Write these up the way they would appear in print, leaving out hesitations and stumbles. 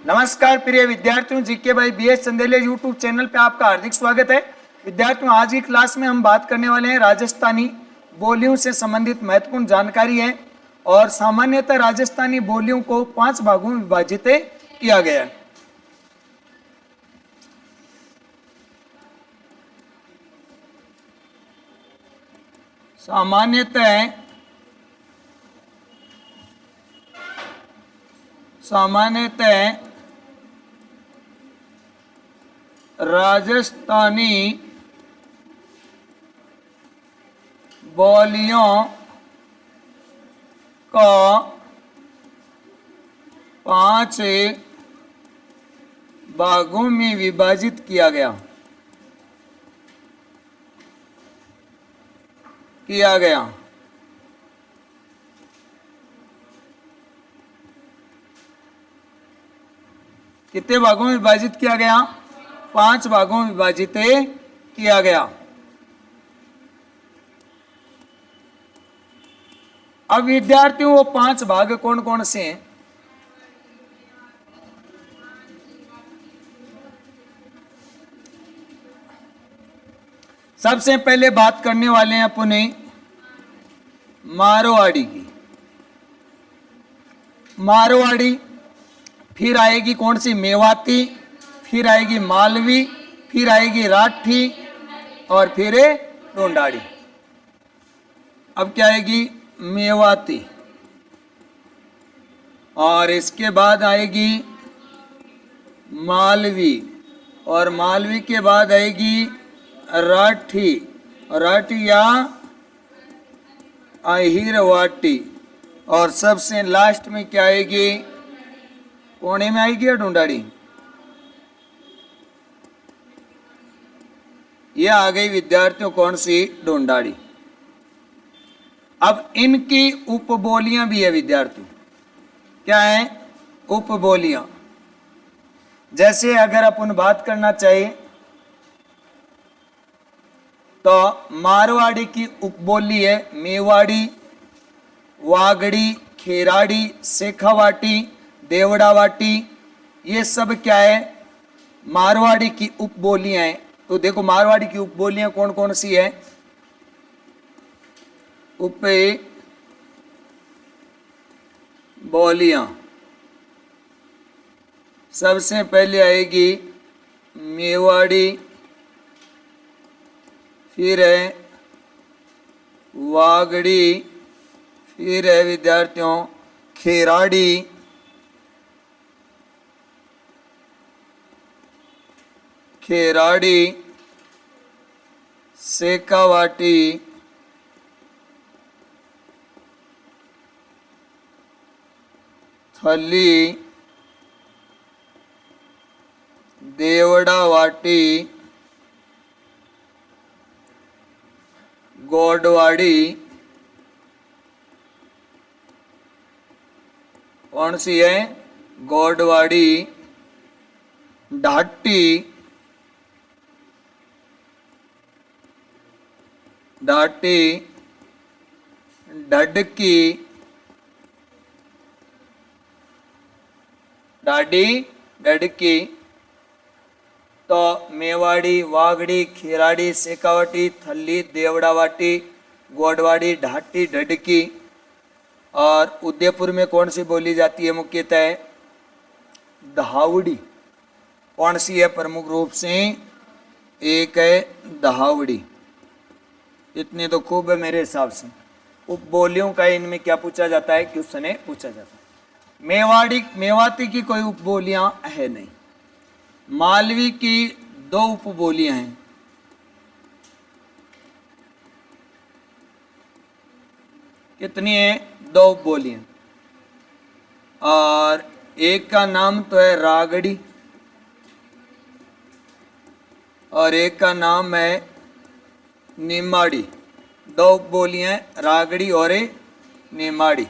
नमस्कार प्रिय विद्यार्थियों, जीके भाई बीएस चंदेले यूट्यूब चैनल पे आपका हार्दिक स्वागत है। विद्यार्थियों, आज की क्लास में हम बात करने वाले हैं राजस्थानी बोलियों से संबंधित महत्वपूर्ण जानकारी है। और सामान्यतः राजस्थानी बोलियों को 5 भागों में विभाजित किया गया है। सामान्यतः राजस्थानी बोलियों को 5 भागों में विभाजित किया गया। कितने भागों में विभाजित किया गया? 5 भागों में विभाजित किया गया। अब विद्यार्थियों, वो 5 भाग कौन कौन से हैं? सबसे पहले बात करने वाले हैं अपने मारवाड़ी की। मारवाड़ी, फिर आएगी कौन सी? मेवाती, फिर आएगी मालवी, फिर आएगी राठी और फिर ढूंढाड़ी। अब क्या आएगी? मेवाती, और इसके बाद आएगी मालवी, और मालवी के बाद आएगी राठी, राठी या अहिरवाटी, और सबसे लास्ट में क्या आएगी? कोने में आएगी या ढूंढाड़ी? यह आ गई विद्यार्थियों कौन सी? ढूंढाड़ी। अब इनकी उपबोलियां भी है विद्यार्थियों। क्या है? उपबोलियां। जैसे अगर अपन बात करना चाहिए तो मारवाड़ी की उपबोली है मेवाड़ी, वागड़ी, खेराड़ी, शेखावाटी, देवड़ावाटी। ये सब क्या है? मारवाड़ी की उपबोलियां हैं। तो देखो, मारवाड़ी की उपबोलियां कौन कौन सी है? उपबोलियां सबसे पहले आएगी मेवाड़ी, फिर है वागड़ी, फिर है विद्यार्थियों खेराड़ी, शेखावाटी, थली, देवड़ावाटी, गोडवाड़ी। कौन सी है? गोडवाड़ी, ढाटी, ढडकी, ढडकी। तो मेवाड़ी, वागड़ी, खेराड़ी, शेखावाटी, थली, देवड़ावाटी, गोडवाड़ी, ढाटी, ढडकी। और उदयपुर में कौन सी बोली जाती है मुख्यतः? दहावड़ी। कौन सी है प्रमुख रूप से? एक है दहावड़ी। इतने तो खूब है मेरे हिसाब से। उपबोलियों का इनमें क्या पूछा जाता है? क्वेश्चन पूछा जाता है। मेवाती की कोई उपबोलियां है नहीं। मालवी की 2 उपबोलियां हैं। कितनी है? 2 उपबोलियां। और एक का नाम तो है रागड़ी, और एक का नाम है निमाड़ी। 2 उपबोलियां हैं, रागड़ी और निमाड़ी।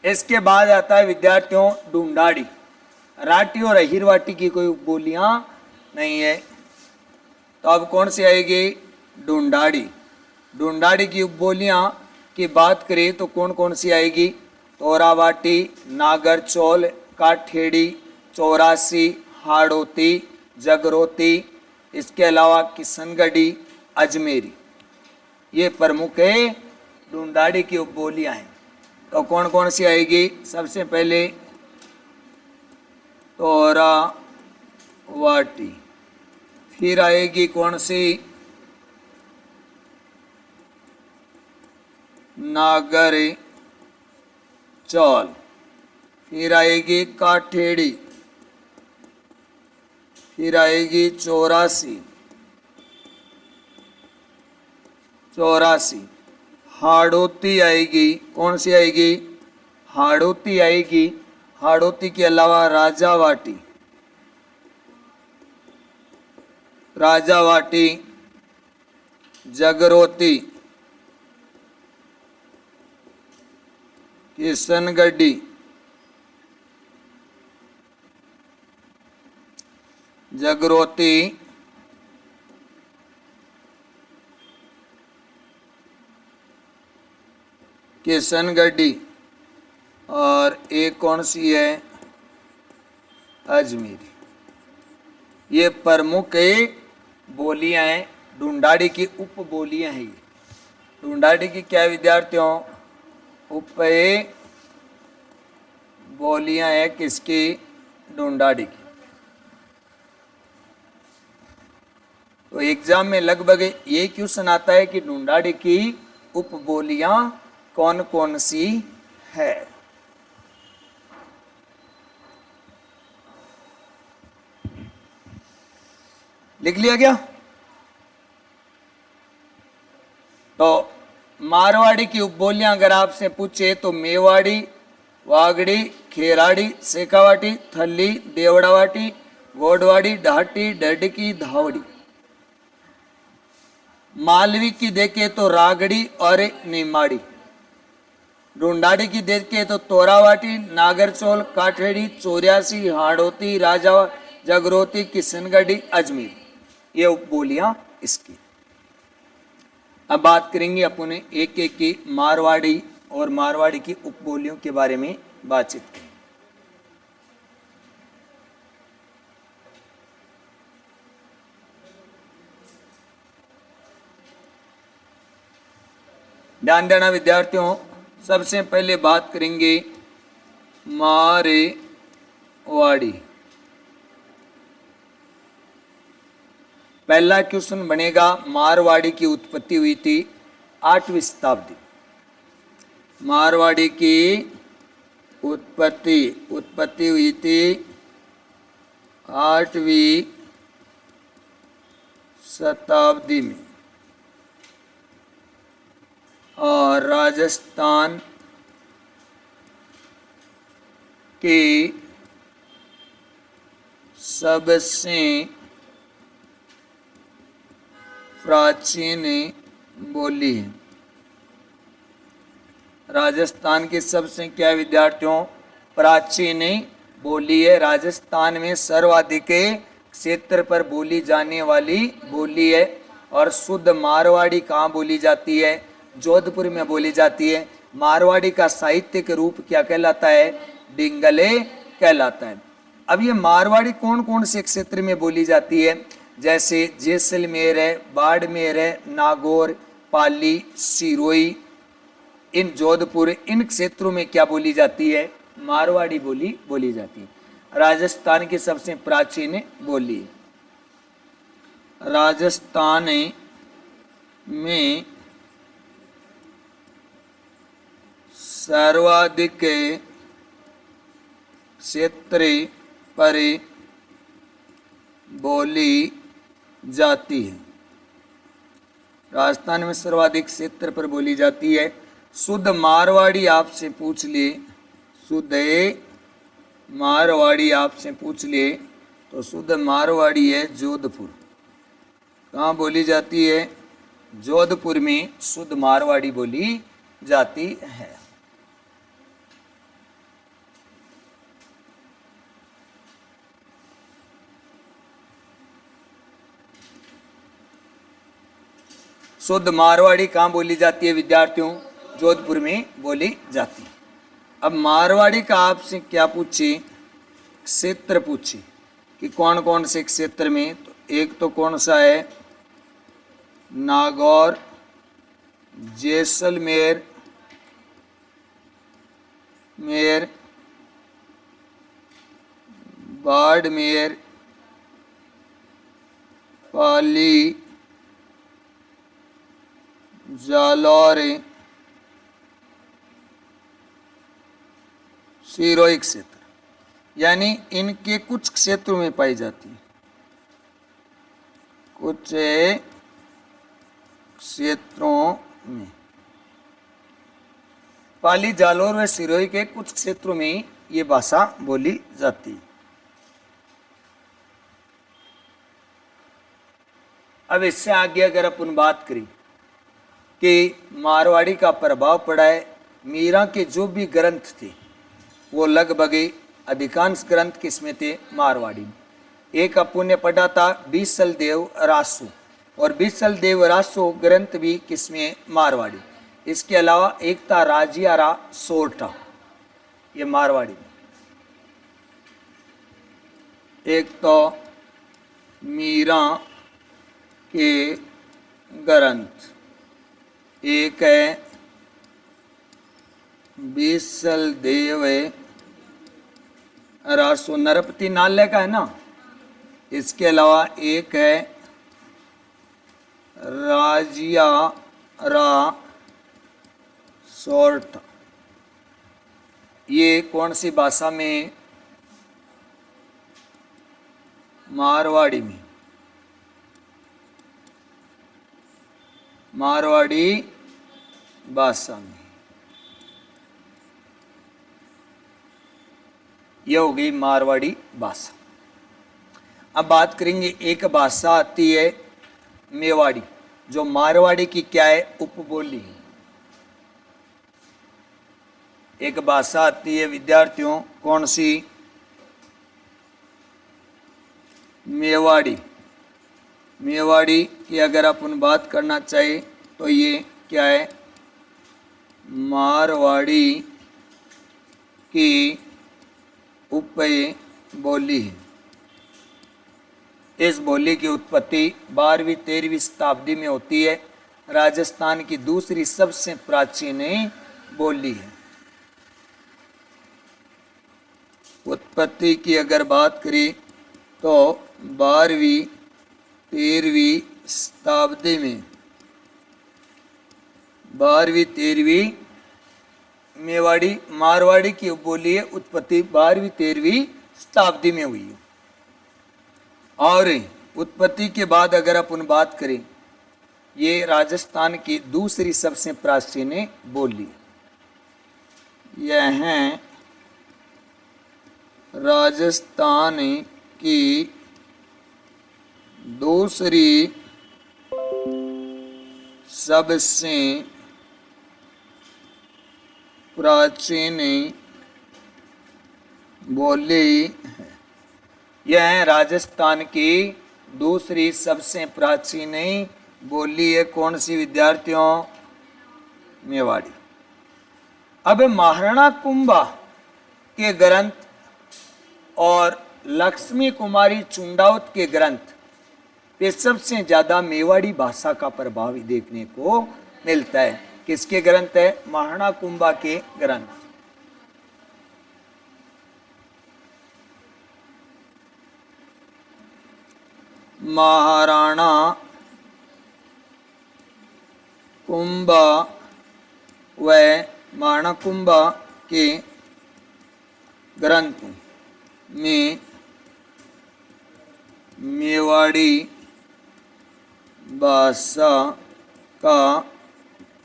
इसके बाद आता है विद्यार्थियों ढूंढाड़ी। राठी और अहिरवाटी की कोई उपबोलियां नहीं है। तो अब कौन सी आएगी? ढूंढाड़ी। ढूंढाड़ी की उपबोलियां की बात करें तो कौन कौन सी आएगी? तोरावाटी, नागरचौल, काठेड़ी, चौरासी, हाड़ौती, जगरोती, इसके अलावा किशनगढ़ी, अजमेरी, ये प्रमुख है ढूंढाड़ी की उपबोलियां हैं। तो कौन कौन सी आएगी? सबसे पहले तोरा वाटी, फिर आएगी कौन सी? नागर चौल, फिर आएगी काठेड़ी, फिर आएगी चौरासी, हाड़ौती आएगी। कौन सी आएगी? हाड़ौती आएगी। हाड़ौती के अलावा राजावाटी, जगरोती, किशनगढ़ी, जगरोती, किशनगढ़ी, और एक कौन सी है? अजमेरी। ये प्रमुख बोलियां हैं, ढूंढाड़ी की उप बोलियां हैं। ये ढूंढाड़ी की क्या विद्यार्थियों? उप बोलियां हैं। किसकी? ढूंढाड़ी की। तो एग्जाम में लगभग ये क्वेश्चन आता है कि ढूंढाड़ी की उपबोलियां कौन कौन सी है। लिख लिया गया? तो मारवाड़ी की उपबोलियां अगर आपसे पूछे तो मेवाड़ी, वागड़ी, खेराड़ी, शेखावाटी, थल्ली, देवड़ावाटी, गोडवाड़ी, ढाटी, डडकी, धावड़ी। मालवी की देखे तो रागड़ी और निमाड़ी। ढूंढाड़ी की देखे तो तोरावाटी, नागरचौल, काठेड़ी, चौरासी, हाड़ौती, राजा, जगरोती, किशनगढ़ी, अजमेर, ये उपबोलियां इसकी। अब बात करेंगे अपन एक एक की मारवाड़ी और मारवाड़ी की उपबोलियों के बारे में बातचीत करेंगे। ध्यान देना विद्यार्थियों, सबसे पहले बात करेंगे मारवाड़ी। पहला क्वेश्चन बनेगा, मारवाड़ी की उत्पत्ति हुई थी 8वीं शताब्दी। मारवाड़ी की उत्पत्ति हुई थी 8वीं शताब्दी में, और राजस्थान की सबसे प्राचीन बोली है। राजस्थान की सबसे क्या विद्यार्थियों? प्राचीन बोली है। राजस्थान में सर्वाधिक क्षेत्र पर बोली जाने वाली बोली है। और शुद्ध मारवाड़ी कहाँ बोली जाती है? जोधपुर में बोली जाती है। मारवाड़ी का साहित्यिक रूप क्या कहलाता है? डिंगले कहलाता है। अब ये मारवाड़ी कौन कौन से क्षेत्र में बोली जाती है? जैसे जैसलमेर है, बाड़मेर है, नागौर, पाली, सिरोही, इन जोधपुर, इन क्षेत्रों में क्या बोली जाती है? मारवाड़ी बोली जाती है। राजस्थान की सबसे प्राचीन बोली। राजस्थान में सर्वाधिक क्षेत्र पर बोली जाती है। राजस्थान में सर्वाधिक क्षेत्र पर बोली जाती है। शुद्ध मारवाड़ी आपसे पूछ ले, शुद्ध मारवाड़ी आपसे पूछ ले तो शुद्ध मारवाड़ी है जोधपुर। कहाँ बोली जाती है? जोधपुर में शुद्ध मारवाड़ी बोली जाती है। शुद्ध मारवाड़ी कहाँ बोली जाती है विद्यार्थियों? जोधपुर में बोली जाती है। अब मारवाड़ी का आपसे क्या पूछे क्षेत्र पूछी कि कौन कौन से क्षेत्र में, तो एक तो कौन सा है, नागौर, जैसलमेर, बाड़मेर, पाली, जालौर, सिरोही क्षेत्र, यानी इनके कुछ क्षेत्रों में पाई जाती है, कुछ क्षेत्रों में। पाली, जालौर व सिरोही के कुछ क्षेत्रों में ये भाषा बोली जाती है। अब इससे आगे अगर अपन बात करें कि मारवाड़ी का प्रभाव पड़ा है, मीरा के जो भी ग्रंथ थे वो लगभग अधिकांश ग्रंथ किसमें थे, मारवाड़ी में। एक अपन ने पढ़ा था बीसल देव रासो, और बीसल देव रासो ग्रंथ भी किसमें, मारवाड़ी। इसके अलावा एक था राजियारा सोरठा, ये मारवाड़ी में। एक तो मीरा के ग्रंथ, एक है बीसल देव रासो, नरपति नाल्य का है ना। इसके अलावा एक है राजियारा सोरठा, ये कौन सी भाषा में, मारवाड़ी में, मारवाड़ी भाषा में। यह हो गई मारवाड़ी भाषा। अब बात करेंगे, एक भाषा आती है मेवाड़ी, जो मारवाड़ी की क्या है, उपबोली है। एक भाषा आती है विद्यार्थियों, कौन सी, मेवाड़ी। मेवाड़ी की अगर अपन बात करना चाहे तो ये क्या है, मारवाड़ी की उप बोली है। इस बोली की उत्पत्ति 12वीं-13वीं शताब्दी में होती है। राजस्थान की दूसरी सबसे प्राचीन बोली है। उत्पत्ति की अगर बात करें तो 12वीं-13वीं शताब्दी में, 12वीं-13वीं मेवाड़ी मारवाड़ी की बोली है, उत्पत्ति 12वीं-13वीं शताब्दी में हुई है। और उत्पत्ति के बाद अगर अपन बात करें, ये राजस्थान की दूसरी सबसे प्राचीन बोली। यह है राजस्थान की दूसरी सबसे प्राचीन बोली है। यह है राजस्थान की दूसरी सबसे प्राचीन बोली है। कौन सी विद्यार्थियों, मेवाड़ी। अब महाराणा कुंभा के ग्रंथ और लक्ष्मी कुमारी चुंडावत के ग्रंथ पे सबसे ज्यादा मेवाड़ी भाषा का प्रभाव देखने को मिलता है। किसके ग्रंथ है, महाराणा कुंभा के ग्रंथ। महाराणा कुंभा व महाराणा कुंभा के ग्रंथ में मेवाड़ी भाषा का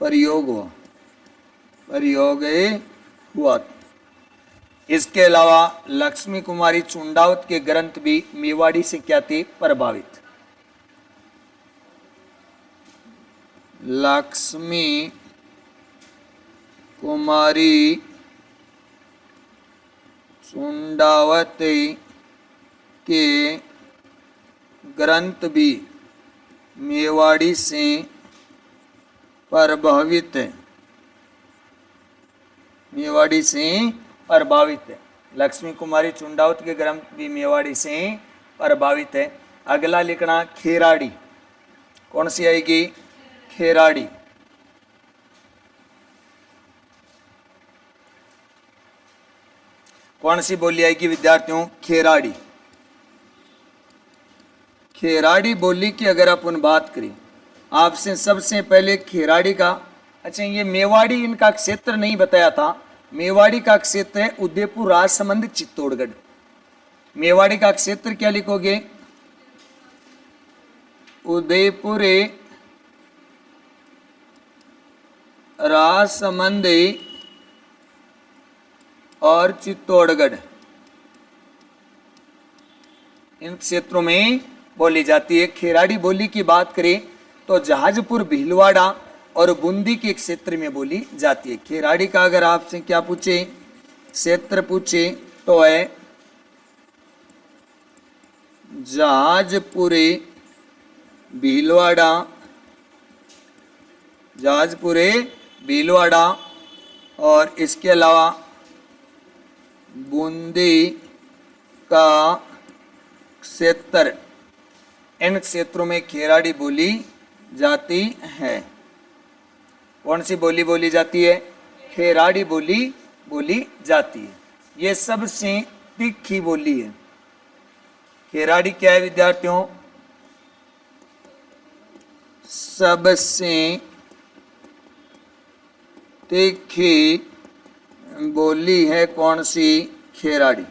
प्रयोग हुआ। इसके अलावा लक्ष्मी कुमारी चुंडावत के ग्रंथ भी मेवाड़ी से क्या थे, प्रभावित। लक्ष्मी कुमारी चुंडावत के ग्रंथ भी मेवाड़ी से प्रभावित है। मेवाड़ी से प्रभावित है। लक्ष्मी कुमारी चुंडावत के ग्रंथ भी मेवाड़ी से ही प्रभावित है। अगला लिखना खेराड़ी, कौन सी आएगी? खेराड़ी। कौन सी बोली आएगी विद्यार्थियों? खेराड़ी। खेराड़ी बोली की अगर अपन बात करें, आपसे सबसे पहले खेराड़ी का, अच्छा ये मेवाड़ी इनका क्षेत्र नहीं बताया था। मेवाड़ी का क्षेत्र है उदयपुर, राजसमंद, चित्तौड़गढ़। मेवाड़ी का क्षेत्र क्या लिखोगे? उदयपुर, राजसमंद और चित्तौड़गढ़, इन क्षेत्रों में बोली जाती है। खेराड़ी बोली की बात करें तो जहाजपुर, भीलवाड़ा और बूंदी के क्षेत्र में बोली जाती है। खेराड़ी का अगर आपसे क्या पूछे, क्षेत्र पूछे तो है जहाजपुरे, भीलवाड़ा, जहाजपुरे, भीलवाड़ा और इसके अलावा बूंदी का क्षेत्र, इन क्षेत्रों में खेराड़ी बोली जाती है। कौन सी बोली बोली जाती है? खेराड़ी बोली बोली जाती है। ये सबसे तीखी बोली है। खेराड़ी क्या है विद्यार्थियों? सबसे तीखी बोली है कौन सी? खेराड़ी।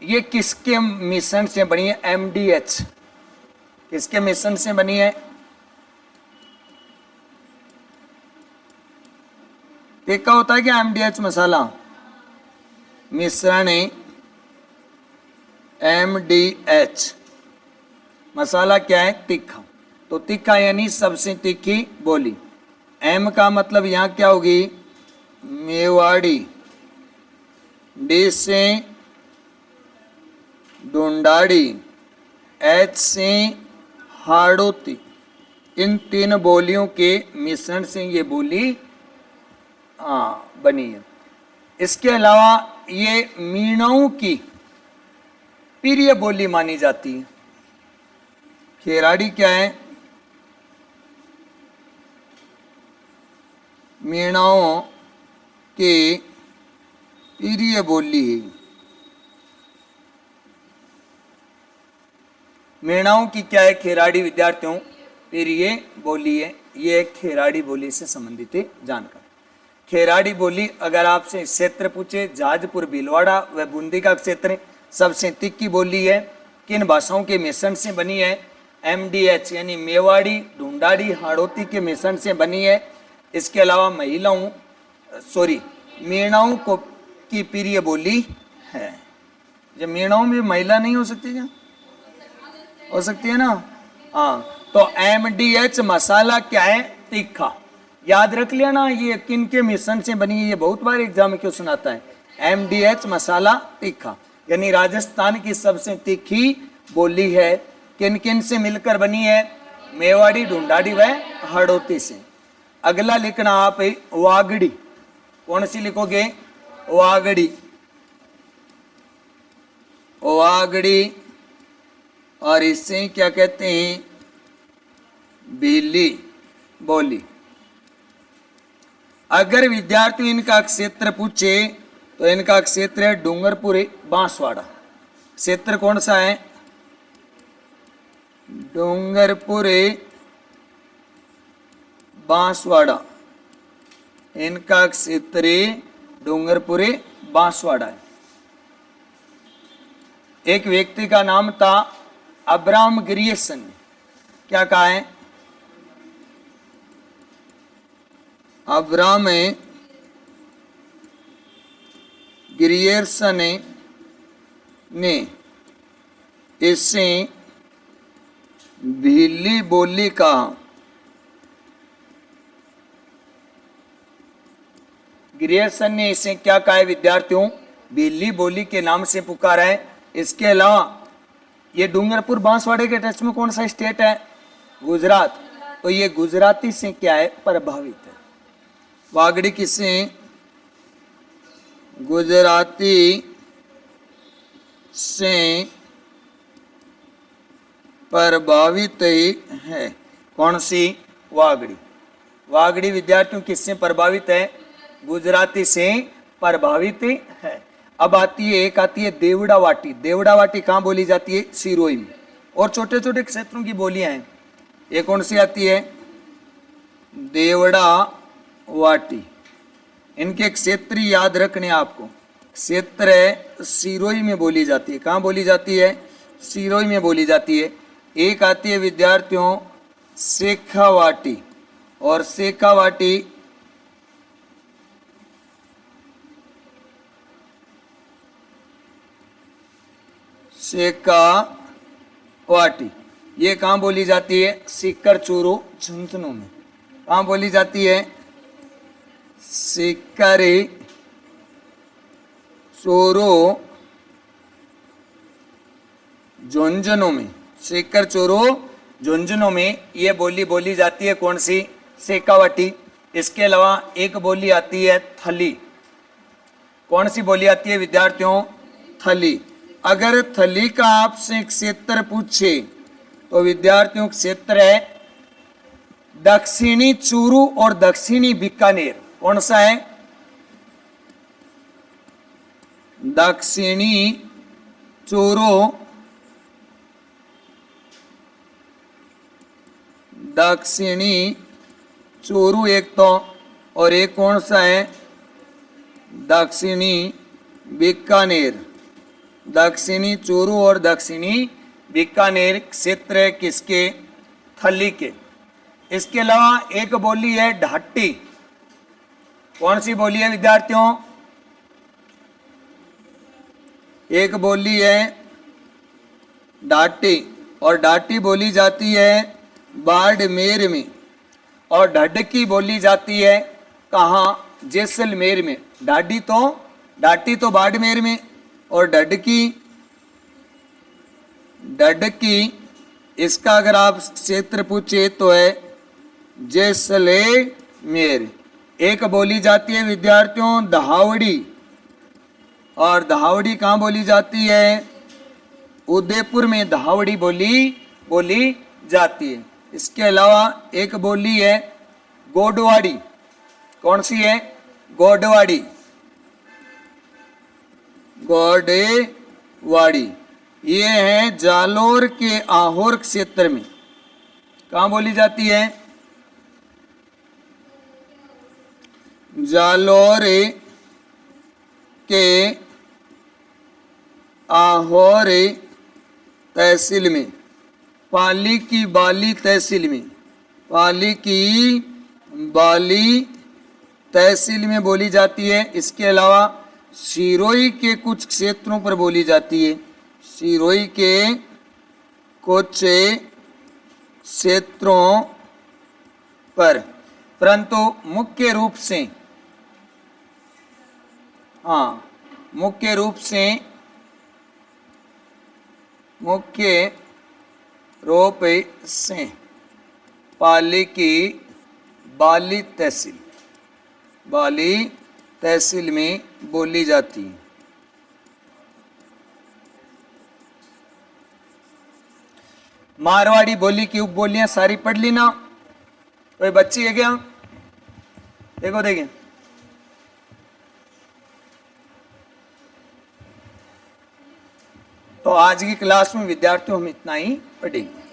ये किसके मिश्रण से बनी है? MDH। किसके मिश्रण से बनी है? तीखा होता है क्या MDH मसाला? मिश्रण MDH मसाला क्या है? तीखा। तो तीखा यानी सबसे तीखी बोली। M का मतलब यहां क्या होगी? मेवाड़ी, D से ढूंढाड़ी, H से हाड़ौती, इन तीन बोलियों के मिश्रण से ये बोली बनी है। इसके अलावा ये मीणाओं की प्रिय बोली मानी जाती है। खेराड़ी क्या है? मीणाओं की प्रिय बोली है। मीणाओं की क्या है? खेराड़ी विद्यार्थियों प्रिय बोली है। ये खेराड़ी बोली से संबंधित जानकारी। खेराड़ी बोली अगर आपसे क्षेत्र पूछे, जहाजपुर, भीलवाड़ा व बूंदी का क्षेत्र सबसे तीखी बोली है। किन भाषाओं के मिश्रण से बनी है? MDH यानी मेवाड़ी, ढूंढाड़ी, हाड़ौती के मिश्रण से बनी है। इसके अलावा मीणाओं को की प्रिय बोली है। जब मीणाओं में महिला नहीं हो सकती क्या? हो सकती है ना? हाँ, तो MDH मसाला क्या है? तीखा। याद रख लिया ना, ये किन के मिश्रण से बनी है? ये बहुत बार एग्जाम में क्यों सुनाता है। MDH मसाला तीखा, यानी राजस्थान की सबसे तीखी बोली है। किन किन से मिलकर बनी है? मेवाड़ी, ढूंढाड़ी व हाड़ौती से। अगला लिखना आप वागड़ी। कौन सी लिखोगे? वागड़ी। वागड़ी और इसे क्या कहते हैं? भीली बोली। अगर विद्यार्थी इनका क्षेत्र पूछे तो इनका क्षेत्र है डूंगरपुर, बांसवाड़ा। क्षेत्र कौन सा है? डूंगरपुर, बांसवाड़ा। इनका क्षेत्र डूंगरपुर, बांसवाड़ा है। एक व्यक्ति का नाम था अब्राहम ग्रियर्सन। क्या कहा है? अब्राहम ग्रियर्सन ने इसे भीली बोली कहा। ग्रियर्सन ने इसे क्या कहा है विद्यार्थियों? भीली बोली के नाम से पुकारा है। इसके अलावा ये डूंगरपुर बांसवाड़े के टच में कौन सा स्टेट है? गुजरात। तो ये गुजराती से क्या है? प्रभावित है। वागड़ी किससे? गुजराती से प्रभावित है। कौन सी? वागड़ी। वागड़ी विद्यार्थियों किससे प्रभावित है? गुजराती से प्रभावित है। अब आती है, एक आती है देवड़ा वाटी। देवड़ा वाटी कहाँ बोली जाती है? सिरोही में। और छोटे छोटे क्षेत्रों की बोलियां हैं। ये कौन सी आती है? देवड़ा वाटी। इनके क्षेत्र याद रखने आपको। क्षेत्र सिरोही में बोली जाती है। कहाँ बोली जाती है? सिरोही में बोली जाती है। एक आती है विद्यार्थियों शेखावाटी, और शेखावाटी शेखावाटी ये कहाँ बोली जाती है? सीकर चूरू झुंझुनू में। कहाँ बोली जाती है? सीकरी चूरू झुंझुनू में। सीकर चूरू झुंझुनू में ये बोली जाती है। कौन सी? शेखावाटी। इसके अलावा एक बोली आती है थली। कौन सी बोली आती है विद्यार्थियों? थली। अगर थली का आपसे क्षेत्र पूछे तो विद्यार्थियों क्षेत्र है दक्षिणी चूरू और दक्षिणी बीकानेर। कौन सा है? दक्षिणी चूरू, दक्षिणी चूरू एक तो, और एक कौन सा है? दक्षिणी बीकानेर। दक्षिणी चूरू और दक्षिणी बीकानेर क्षेत्र है किसके? थली के। इसके अलावा एक बोली है ढाटी। कौन सी बोली है विद्यार्थियों? एक बोली है ढाटी, और ढाटी बोली जाती है बाड़मेर में, और ढडकी बोली जाती है कहाँ? जैसलमेर में। ढाटी तो बाड़मेर में, और ढडकी इसका अगर आप क्षेत्र पूछे तो है जैसलमेर। एक बोली जाती है विद्यार्थियों दहावड़ी, और दहावड़ी कहाँ बोली जाती है? उदयपुर में दहावड़ी बोली जाती है। इसके अलावा एक बोली है गोडवाड़ी। कौन सी है? गोडवाड़ी। गोडेवाड़ी ये है जालोर के आहोर क्षेत्र में। कहाँ बोली जाती है? जालोर के आहोर तहसील में, पाली की बाली तहसील में, पाली की बाली तहसील में बोली जाती है। इसके अलावा सिरोही के कुछ क्षेत्रों पर बोली जाती है। सिरोही के कुछ क्षेत्रों पर, परंतु मुख्य रूप से पाली की बाली तहसील में बोली जाती है। मारवाड़ी बोली की उपबोलियां सारी पढ़ ली ना? कोई बच्ची है क्या? देखिए तो आज की क्लास में विद्यार्थियों हम इतना ही पढ़ेंगे।